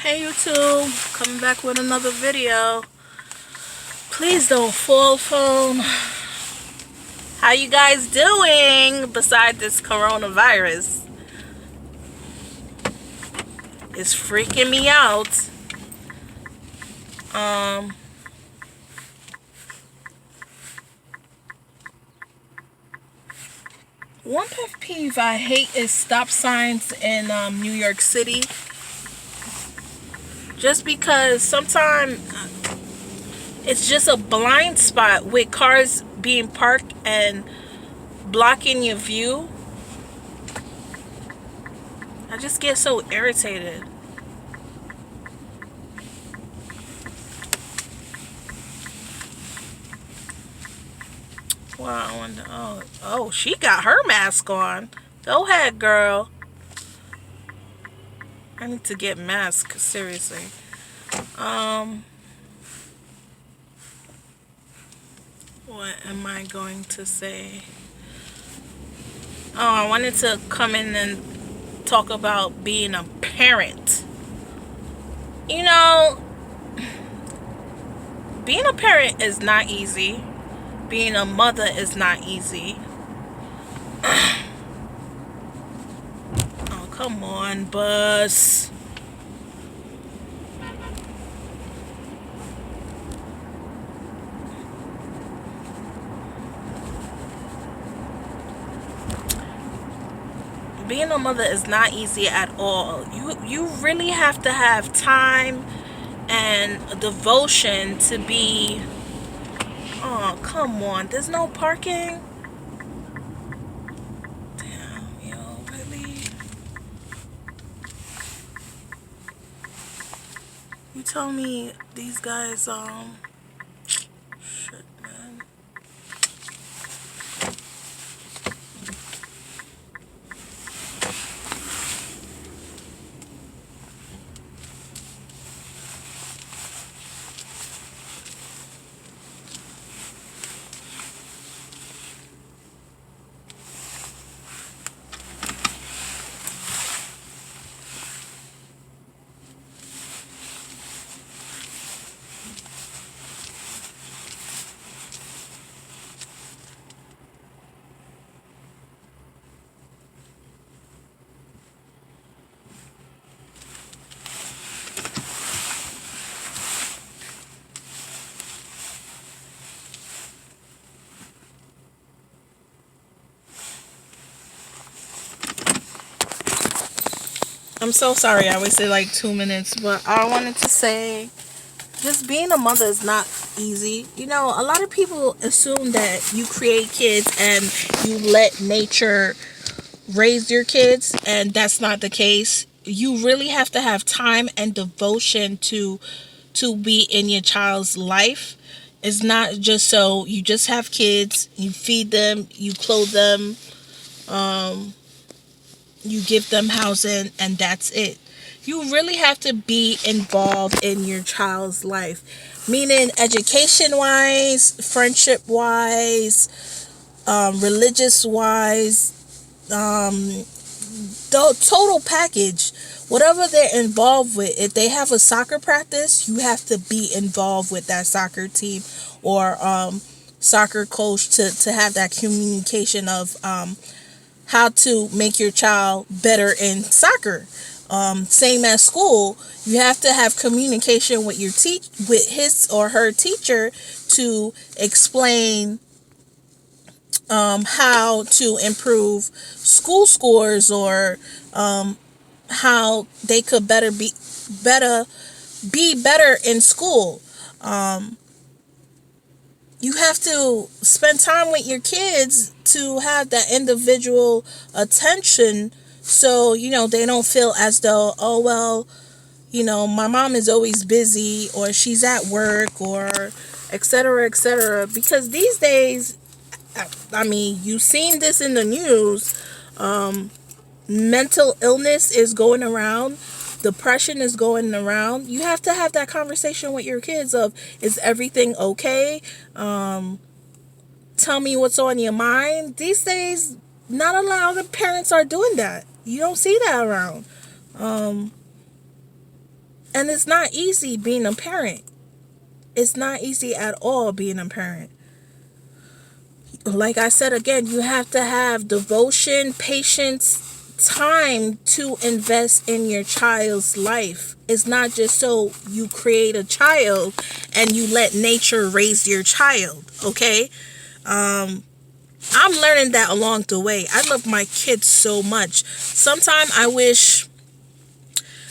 Hey YouTube, coming back with another video. Please don't fall, phone. How you guys doing beside this coronavirus? It's freaking me out. One pet peeve I hate is stop signs in New York City. Just because sometimes it's just a blind spot with cars being parked and blocking your view. I just get so irritated. Wow, I wonder, oh, she got her mask on. Go ahead, girl. I need to get mask, seriously. What am I going to say? Oh, I wanted to come in and talk about being a parent. You know, being a parent is not easy. Being a mother is not easy. Oh, come on, bus. Being a mother is not easy at all. You really have to have time and devotion to be. Oh, come on. There's no parking. Damn, yo, really? You tell me these guys, shit, man. I'm so sorry I wasted like 2 minutes, but I wanted to say just being a mother is not easy. You know, a lot of people assume that you create kids and you let nature raise your kids, and that's not the case. You really have to have time and devotion to be in your child's life. It's not just so you just have kids, you feed them, you clothe them, you give them housing, and that's it. You really have to be involved in your child's life, meaning education wise, friendship wise, religious wise, the total package. Whatever they're involved with, if they have a soccer practice, you have to be involved with that soccer team or soccer coach to have that communication of how to make your child better in soccer. Same as school, you have to have communication with your with his or her teacher to explain how to improve school scores or how they could be better in school. You have to spend time with your kids to have that individual attention, so they don't feel as though, oh well, my mom is always busy or she's at work or etc etc, because these days, I mean, you've seen this in the news. Mental illness is going around, depression is going around. You have to have that conversation with your kids of, is everything okay? Tell me what's on your mind. These days, not a lot of parents are doing that. You don't see that around. And it's not easy being a parent. It's not easy at all being a parent. Like I said again, you have to have devotion, patience, time to invest in your child's life. It's not just so you create a child and you let nature raise your child, okay? I'm learning that along the way. I love my kids so much. Sometimes I wish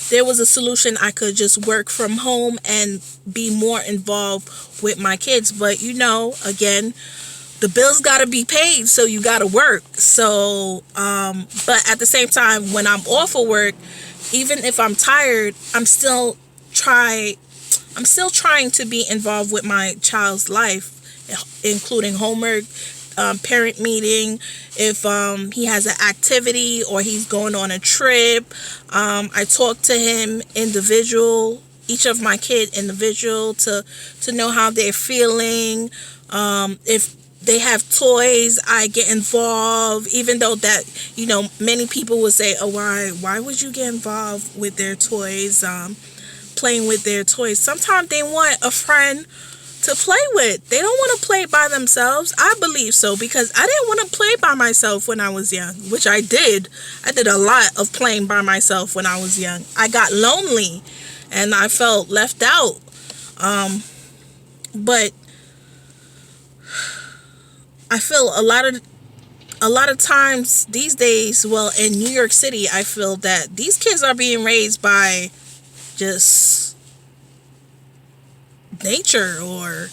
there was a solution I could just work from home and be more involved with my kids. But again, the bills got to be paid, so you got to work. So, but at the same time, when I'm off of work, even if I'm tired, I'm still trying to be involved with my child's life, including homework, parent meeting, if he has an activity or he's going on a trip. I talk to him individual, each of my kids individual, to know how they're feeling. If they have toys, I get involved, even though that many people would say, oh, why would you get involved with their toys, playing with their toys? Sometimes they want a friend to play with. They don't want to play by themselves. I believe so, because I didn't want to play by myself when I was young, which I did. I did a lot of playing by myself when I was young. I got lonely and I felt left out. But I feel a lot of times these days, well, in New York City, I feel that these kids are being raised by just nature, or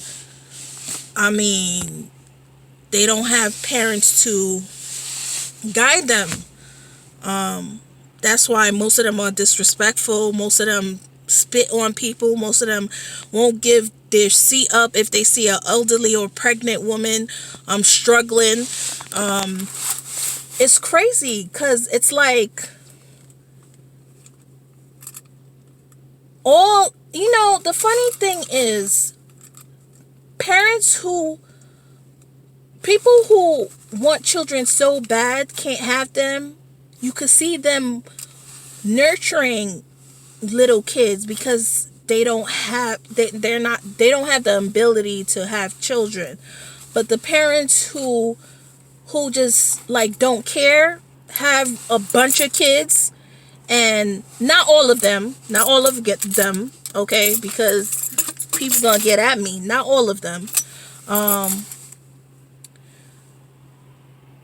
they don't have parents to guide them. That's why most of them are disrespectful. Most of them spit on people. Most of them won't give their seat up if they see an elderly or pregnant woman struggling. It's crazy, because it's like the funny thing is, people who want children so bad can't have them. You could see them nurturing little kids because they don't have the ability to have children. But the parents who just like don't care have a bunch of kids, and not all of them, get them, okay, because people gonna get at me. Not all of them.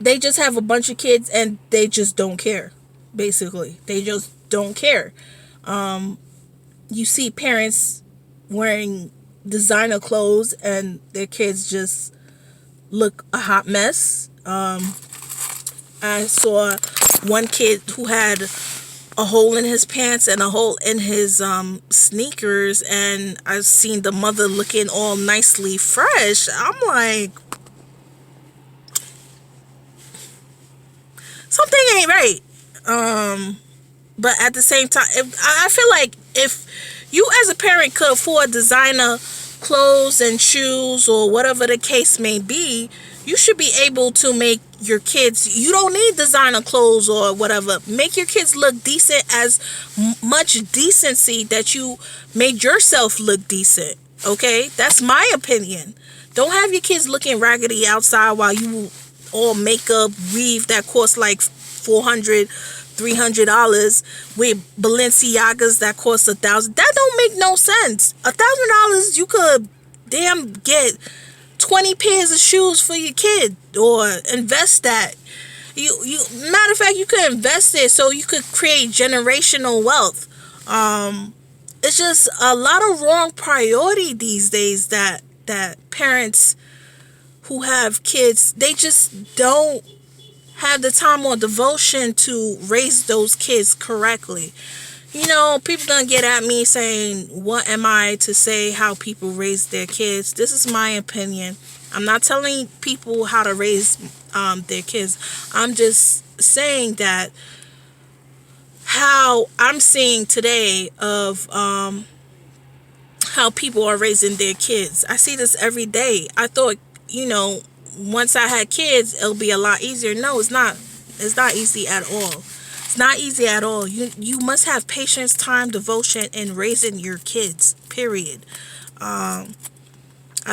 They just have a bunch of kids and they just don't care. Basically, they just don't care. You see parents wearing designer clothes and their kids just look a hot mess. I saw one kid who had a hole in his pants and a hole in his sneakers, and I've seen the mother looking all nicely fresh. I'm like, something ain't right. But at the same time, I feel like if you as a parent could afford designer clothes and shoes or whatever the case may be, you should be able to make your kids, you don't need designer clothes or whatever, make your kids look decent, as much decency that you made yourself look decent. Okay, that's my opinion. Don't have your kids looking raggedy outside while you all makeup, weave that costs like $400-$300 with Balenciagas that cost $1,000. That don't make no sense. $1,000 you could damn get 20 pairs of shoes for your kid, or invest that. You matter of fact, you could invest it so you could create generational wealth. It's just a lot of wrong priority these days that parents who have kids, they just don't have the time or devotion to raise those kids correctly. People gonna get at me saying, what am I to say how people raise their kids? This is my opinion. I'm not telling people how to raise their kids. I'm just saying that how I'm seeing today of how people are raising their kids. I see this every day. I thought, once I had kids, it'll be a lot easier. No, it's not. It's not easy at all. It's not easy at all. You must have patience, time, devotion in raising your kids, period. I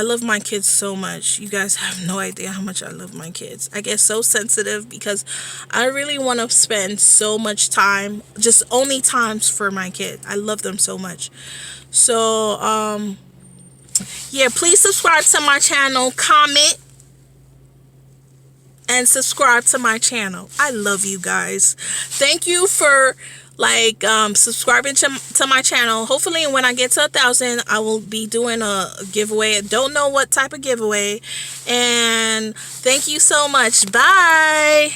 love my kids so much. You guys have no idea how much I love my kids. I get so sensitive because I really want to spend so much time, just only times for my kid. I love them so much. So yeah, please subscribe to my channel, comment, and subscribe to my channel. I love you guys. Thank you for subscribing to my channel. Hopefully when I get to 1,000, I will be doing a giveaway. I don't know what type of giveaway. And thank you so much. Bye.